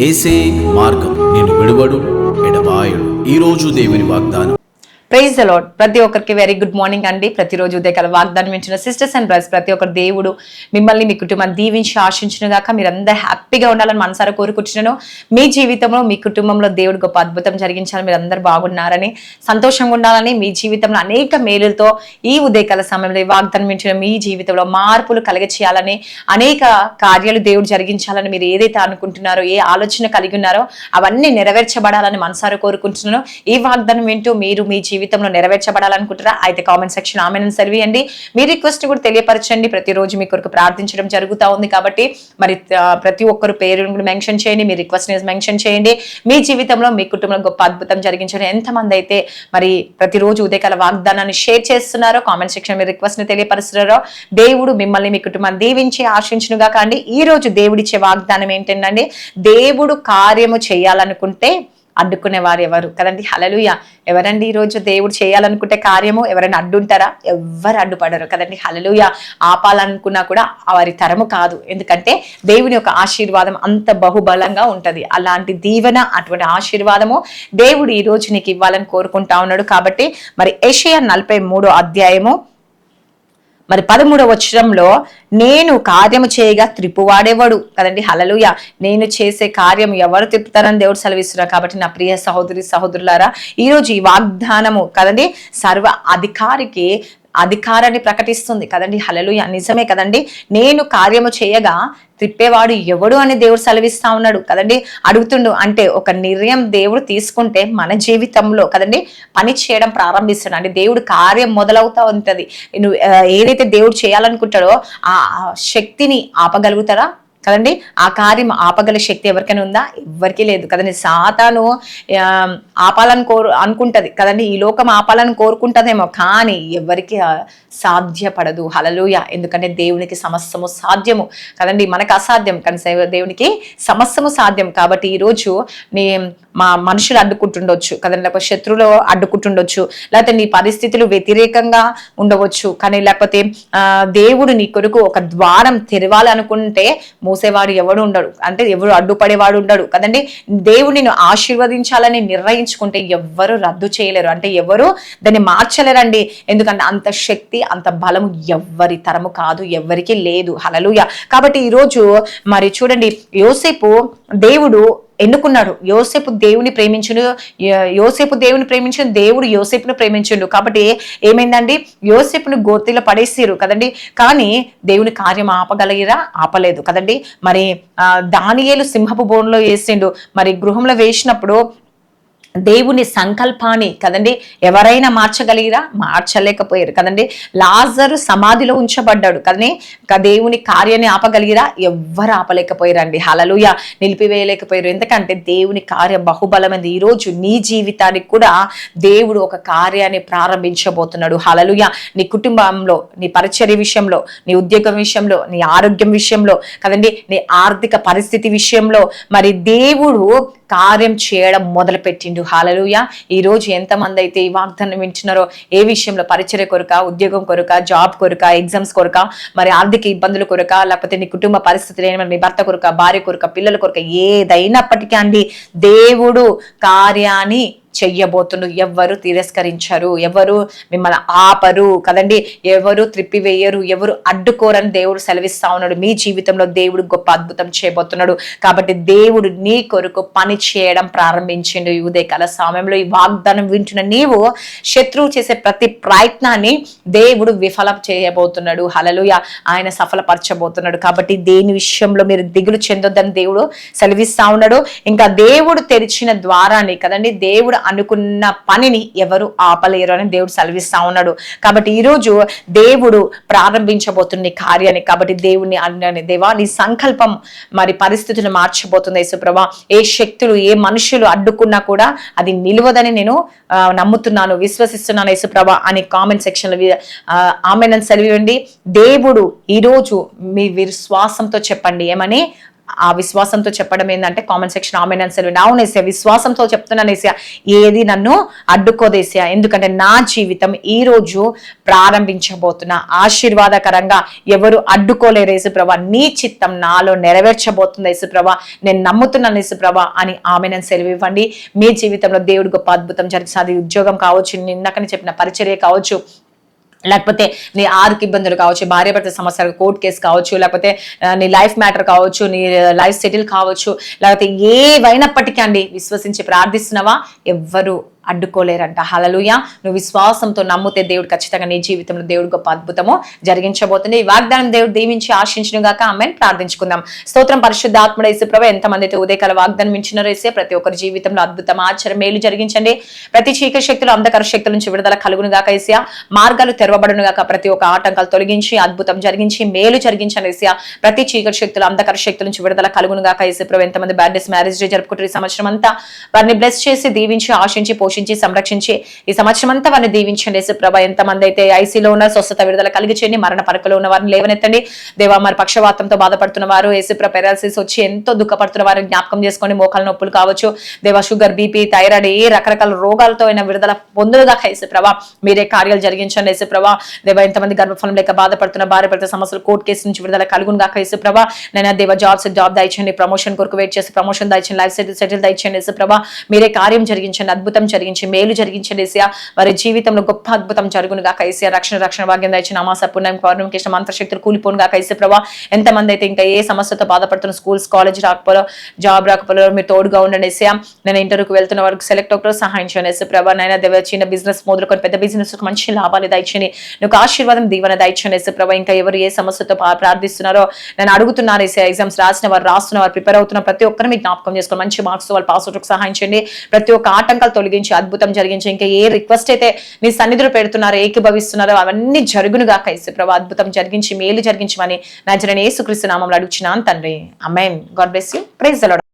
ఏసే మార్గం నిన్ను విడువడు ఎడబాయడు. ఈరోజు దేవుని వాగ్దానం. Praise the Lord. ప్రతి ఒక్కరికి వెరీ గుడ్ మార్నింగ్ అండి. ప్రతిరోజు ఉదయకాల వాగ్దానం వింటున్న సిస్టర్స్ అండ్ బ్రదర్స్ ప్రతి ఒక్కరు దేవుడు మిమ్మల్ని మీ కుటుంబాన్ని దీవించి ఆశించిన గాక మీరందరూ హ్యాపీగా ఉండాలని మనసారా కోరుకుంటున్నాను. మీ జీవితంలో మీ కుటుంబంలో దేవుడు గొప్ప అద్భుతం జరిగించాలని, మీరు అందరూ బాగున్నారని, సంతోషంగా ఉండాలని, మీ జీవితంలో అనేక మేలులతో ఈ ఉదయకాల సమయంలో వాగ్దానం వింటున్న మీ జీవితంలో మార్పులు కలగచేయాలని, అనేక కార్యాలు దేవుడు జరిగించాలని మీరు ఏదైతే అనుకుంటున్నారో, ఏ ఆలోచన కలిగి ఉన్నారో అవన్నీ నెరవేర్చబడాలని మనసారా కోరుకుంటున్నాను. ఈ వాగ్దానం వింటూ మీరు మీ జీవితంలో నెరవేర్చబడాలనుకుంటారా? అయితే కామెంట్ సెక్షన్ ఆమెను సెలవియండి. మీ రిక్వెస్ట్ కూడా తెలియపరచండి. ప్రతిరోజు మీ కొరకు ప్రార్థించడం జరుగుతూ ఉంది కాబట్టి మరి ప్రతి ఒక్కరు పేరు మెన్షన్ చేయండి, మీ రిక్వెస్ట్ మెన్షన్ చేయండి. మీ జీవితంలో మీ కుటుంబంలో గొప్ప అద్భుతం జరిగించండి. ఎంతమంది అయితే మరి ప్రతిరోజు ఉదయకాల వాగ్దానాన్ని షేర్ చేస్తున్నారో, కామెంట్ సెక్షన్ మీ రిక్వెస్ట్ ని తెలియపరుస్తున్నారో, దేవుడు మిమ్మల్ని మీ కుటుంబాన్ని దీవించి ఆశించునుగా కాండి. ఈ రోజు దేవుడిచ్చే వాగ్దానం ఏంటంటే, దేవుడు కార్యము చేయాలనుకుంటే అడ్డుకునే వారు ఎవరు కదండి. హల్లెలూయా. ఎవరండి ఈరోజు దేవుడు చేయాలనుకుంటే కార్యము ఎవరైనా అడ్డుంటారా? ఎవ్వరు అడ్డుపడరు కదండి. హల్లెలూయా. ఆపాలనుకున్నా కూడా వారి తరము కాదు. ఎందుకంటే దేవుని యొక్క ఆశీర్వాదం అంత బహుబలంగా ఉంటది. అలాంటి దీవెన, అటువంటి ఆశీర్వాదము దేవుడు ఈ రోజు నీకు ఇవ్వాలని కోరుకుంటా ఉన్నాడు. కాబట్టి మరి యెషయా 43 అధ్యాయము మరి 13వ వచనంలో, నేను కార్యము చేయగా త్రిప్పువాడేవాడు కదండి. హల్లెలూయా. నేను చేసే కార్యం ఎవరు తిప్పుతారని దేవుడు సెలవిస్తున్నారు. కాబట్టి నా ప్రియ సహోదరి సహోదరులారా, ఈరోజు ఈ వాగ్దానము కదండి సర్వ అధికారాన్ని ప్రకటిస్తుంది కదండి. హల్లెలూయా. నిజమే కదండి. నేను కార్యము చేయగా త్రిప్పేవాడు ఎవడు అని దేవుడు సెలవిస్తా ఉన్నాడు కదండి. అడుగుతుండు అంటే ఒక నిర్ణయం దేవుడు తీసుకుంటే మన జీవితంలో కదండి పని చేయడం ప్రారంభిస్తాడు. అంటే దేవుడు కార్యం మొదలవుతా ఉంటది. నువ్వు ఏదైతే దేవుడు చేయాలనుకుంటాడో ఆ శక్తిని ఆపగలుగుతారా కదండి. ఆ కార్యం ఆపగల శక్తి ఎవరికైనా ఉందా? ఎవరికి లేదు కదండి. సాతాను ఆపాలని అనుకుంటది కదండి. ఈ లోకం ఆపాలని కోరుకుంటదేమో, కానీ ఎవరికి సాధ్యపడదు. హల్లెలూయా. ఎందుకంటే దేవునికి సమస్తము సాధ్యము కదండి. మనకు అసాధ్యం కానీ దేవునికి సమస్తము సాధ్యం. కాబట్టి ఈరోజు మా మనుషులు అడ్డుకుంటుండొచ్చు కదండి, లేకపోతే శత్రువులు అడ్డుకుంటుండొచ్చు, లేకపోతే నీ పరిస్థితులు వ్యతిరేకంగా ఉండవచ్చు, కానీ లేకపోతే దేవుడు నీ కొరకు ఒక ద్వారం తెరవాలి అనుకుంటే మూసేవాడు ఎవడు ఉండడు, అంటే ఎవరు అడ్డుపడేవాడు ఉండడు కదండి. దేవుడు నిన్ను ఆశీర్వదించాలని నిర్ణయించుకుంటే ఎవ్వరు రద్దు చేయలేరు, అంటే ఎవరు దాన్ని మార్చలేరండి. ఎందుకంటే అంత శక్తి అంత బలము ఎవ్వరి తరము కాదు, ఎవ్వరికి లేదు. హల్లెలూయా. కాబట్టి ఈరోజు మరి చూడండి, యోసేపు దేవుడు ఎన్నుకున్నాడు. యోసేపు దేవుని ప్రేమించును, దేవుడు యోసేపును ప్రేమించుండు. కాబట్టి ఏమైందండి, యోసేపును గోతిలో పడేసిరు కదండి, కానీ దేవుని కార్యం ఆపగలిగిరా? ఆపలేదు కదండి. మరి దానియేలు సింహపు బోన్లో వేసిండు, మరి గృహంలో వేసినప్పుడు దేవుని సంకల్పాన్ని కదండి ఎవరైనా మార్చగలిగిరా? మార్చలేకపోయారు కదండి. లాజరు సమాధిలో ఉంచబడ్డాడు కదండి, దేవుని కార్యాన్ని ఆపగలిగిరా? ఎవ్వరు ఆపలేకపోయారండి. హల్లెలూయా. నిలిపివేయలేకపోయారు. ఎందుకంటే దేవుని కార్య బహుబలమైనది. ఈరోజు నీ జీవితానికి కూడా దేవుడు ఒక కార్యాన్ని ప్రారంభించబోతున్నాడు. హల్లెలూయా. నీ కుటుంబంలో, నీ పరిచర్య విషయంలో, నీ ఉద్యోగం విషయంలో, నీ ఆరోగ్యం విషయంలో కదండి, నీ ఆర్థిక పరిస్థితి విషయంలో మరి దేవుడు కార్యం చేయడం మొదలుపెట్టిండు. హల్లెలూయా. ఈ రోజు ఎంతమంది అయితే ఈ వాగ్దానం వింటున్నారో, ఏ విషయంలో పరిచర్య కొరక, ఉద్యోగం కొరక, జాబ్ కొరక, ఎగ్జామ్స్ కొరక, మరి ఆర్థిక ఇబ్బందుల కొరక, లేకపోతే నీ కుటుంబ పరిస్థితులు ఏమైనా, నీ భర్త కొరక, భార్య కొరక, పిల్లల కొరక, ఏదైనప్పటికీ అండి దేవుడు కార్యాన్ని చెయ్యబోతుండు. ఎవరు తిరస్కరించరు, ఎవరు మిమ్మల్ని ఆపరు కదండి, ఎవరు త్రిప్పివేయరు, ఎవరు అడ్డుకోరని దేవుడు సెలవిస్తా ఉన్నాడు. మీ జీవితంలో దేవుడు గొప్ప అద్భుతం చేయబోతున్నాడు. కాబట్టి దేవుడు నీ కొరకు పని చేయడం ప్రారంభించిండు. ఈ ఉదయకాల సమయంలో ఈ వాగ్దానం వింటున్న నీవు శత్రువు చేసే ప్రతి ప్రయత్నాన్ని దేవుడు విఫలం చేయబోతున్నాడు. హల్లెలూయా. ఆయన సఫలపరచబోతున్నాడు. కాబట్టి దేని విషయంలో మీరు దిగులు చెందొద్దని దేవుడు సెలవిస్తా ఉన్నాడు. ఇంకా దేవుడు తెరిచిన ద్వారాన్ని కదండి, దేవుడు అనుకున్న పనిని ఎవరు ఆపలేరు అని దేవుడు సెలవిస్తా ఉన్నాడు. కాబట్టి ఈరోజు దేవుడు ప్రారంభించబోతున్న కార్యాన్ని, కాబట్టి దేవుని అన్నాని, దేవా నీ సంకల్పం మరి పరిస్థితులను మార్చబోతుంది యేసుప్రభా. ఏ శక్తులు, ఏ మనుషులు అడ్డుకున్నా కూడా అది నిలవదని నేను నమ్ముతున్నాను, విశ్వసిస్తున్నాను యేసుప్రభా అని కామెంట్ సెక్షన్ లో ఆమెను సెలవివ్వండి. దేవుడు ఈరోజు మీ విశ్వాసంతో చెప్పండి, ఏమని? ఆ విశ్వాసంతో చెప్పడం ఏంటంటే కామెంట్ సెక్షన్ ఆమెన్ అని సెలవు. అవును ఏసయ్య, విశ్వాసంతో చెప్తున్నాను ఏసయ్య, ఏది నన్ను అడ్డుకోదేసయ్య. ఎందుకంటే నా జీవితం ఈ రోజు ప్రారంభించబోతున్నా ఆశీర్వాదకరంగా ఎవరు అడ్డుకోలేరు యేసుప్రభా. నీ చిత్తం నాలో నెరవేర్చబోతుంది యేసుప్రభా. నేను నమ్ముతున్నాను యేసుప్రభా అని ఆమెను సెలవు ఇవ్వండి. మీ జీవితంలో దేవుడు గొప్ప అద్భుతం జరిగిస్తుంది. అది ఉద్యోగం కావచ్చు, నిన్నకని చెప్పిన పరిచర్య కావచ్చు, లేకపోతే నీ ఆర్థిక ఇబ్బందులు కావచ్చు, భార్యాభర్త సమస్యలు, కోర్టు కేసు కావచ్చు, లేకపోతే నీ లైఫ్ మ్యాటర్ కావచ్చు, నీ లైఫ్ సెటిల్ కావచ్చు, లేకపోతే ఏవైనప్పటికీ అండి విశ్వసించి ప్రార్థిస్తున్నావా, ఎవ్వరు అడ్డుకోలేరంట. హల్లెలూయా. నువ్వు విశ్వాసంతో నమ్మితే దేవుడు ఖచ్చితంగా నీ జీవితంలో దేవుడు గొప్ప అద్భుతము జరిగించబోతుంది. ఈ వాగ్దానం దేవుడు దీవించి ఆశించును గాక. ఆమేన్. ప్రార్థించుకుందాం. స్తోత్రం పరిశుద్ధాత్ముడ యేసుప్రభు, ఎంతమంది అయితే ఉదయకాల వాగ్దానం ఇచ్చినారో యేసయ్య, ప్రతి ఒక్కరి జీవితంలో అద్భుతం, ఆశ్చర్యం, మేలు జరిగించండి. ప్రతి చీకటి శక్తులు, అంధకార శక్తుల నుంచి విడుదల కలుగును గాక యేసయ్య. మార్గాలు తెరవబడును గాక. ప్రతి ఒక్క ఆటంకాలు తొలగించి అద్భుతం జరిగించి మేలు జరిగించండి యేసయ్య. ప్రతి చీకటి శక్తులు, అంధకార శక్తుల నుంచి విడుదల కలుగును గాక యేసుప్రభు. ఎంతమంది బర్త్డేస్, మ్యారేజ్ డే జరుపుకుంటారు ఈ సంవత్సరం అంతా, వారిని బ్లెస్ చేసి దీవించి ఆశించి పోషించి సంరక్షించి ఈ సంవత్సరం అంతా వారిని దీవించండి యేసుప్రభ. ఎంతమంది అయితే ఐసీలో ఉన్న స్వస్థత విడుదల కలిగించండి. మరణ పరకలో ఉన్న వారిని లేవనెత్తండి దేవా. మరి పక్షవాతంతో బాధపడుతున్న వారు, యేసుప్రభ పెరాలసిస్ వచ్చి ఎంతో దుఃఖపడుతున్న వారిని జ్ఞాపకం చేసుకోండి. మోకాల నొప్పులు కావచ్చు దేవా, షుగర్, బీపీ, థైరాయిడ్, ఏ రకరకాల రోగాలతో అయినా విడుదల పొందులుగాక యేసుప్రభ. మీరే కార్యాలు జరిగించండి యేసుప్రభ. దేవా, ఎంతమంది గర్భఫలం లేక బాధపడుతున్న భార్యాభర్త సమస్యలు, కోర్టు కేసు నుంచి విడుదల కలుగును గాక యేసుప్రభ. నేను దేవా జాబ్ దయచండి. ప్రమోషన్ కొరకు వెయిట్ చేసి ప్రమోషన్ దయచండి. లైఫ్ సెటిల్ దయచండి యేసుప్రభ. మీరే కార్యం జరిగించండి, అద్భుతం జరిగించి మేలు జరిగించండి యేసయ్య. వారి జీవితంలో గొప్ప అద్భుతం జరుగును గాక యేసయ్య. రక్షణ భాగ్యం దయచండి. అమాస పుణ్యం పౌర్ణమికి ఇష్టం మంత్రశక్తులు కూలిపోను గాక యేసుప్రభ. ఎంతమంది అయితే ఇంకా ఏ సమస్యతో బాధపడుతున్న, స్కూల్స్ కాలేజ్ రాకపోలో, జాబ్ రాకపోలో మీరు తోడుగా ఉండండి యేసయ్య. నేను ఇంటర్వ్యూకి వెళ్తున్న వారికి సెలెక్ట్ అవుతారో సహాయం చేయండి యేసుప్రభ. నాయన దేవ, చిన్న బిజినెస్ మొదలుకొని పెద్ద బిజినెస్ మంచి లాభాలు దయచండి. నువ్వు ఆశీర్వాదం దీవెన దయచండి యేసుప్రభ. ఇంకా ఎవరు ఏ సమస్యతో ప్రార్థిస్తున్నారో నేను అడుగుతున్నారు యేసయ్య. ఎగ్జామ్స్ రాస్తున్న వారు ప్రిపేర్ అవుతున్న ప్రతి ఒక్కరు మీకు జ్ఞాపకం చేసుకోండి. మంచి మార్క్స్ వాళ్ళు పాస్ అవుట్కి సహాయం చేయండి. ప్రతి ఒక్క ఆటంకాలు తొలగించి అద్భుతం జరిగించి ఇంకా ఏ రిక్వెస్ట్ అయితే నీ సన్నిధిలో పెడుతున్నారో, ఏకీభవిస్తున్నారో అవన్నీ జరుగును గాక యేసుప్రభ. అద్భుతం జరిగించి మేలు జరిగించమని నజరేయుడైన యేసుక్రీస్తు నామములో అడుగుచున్నాను తండ్రి. ఆమేన్. God bless you. Praise the lord.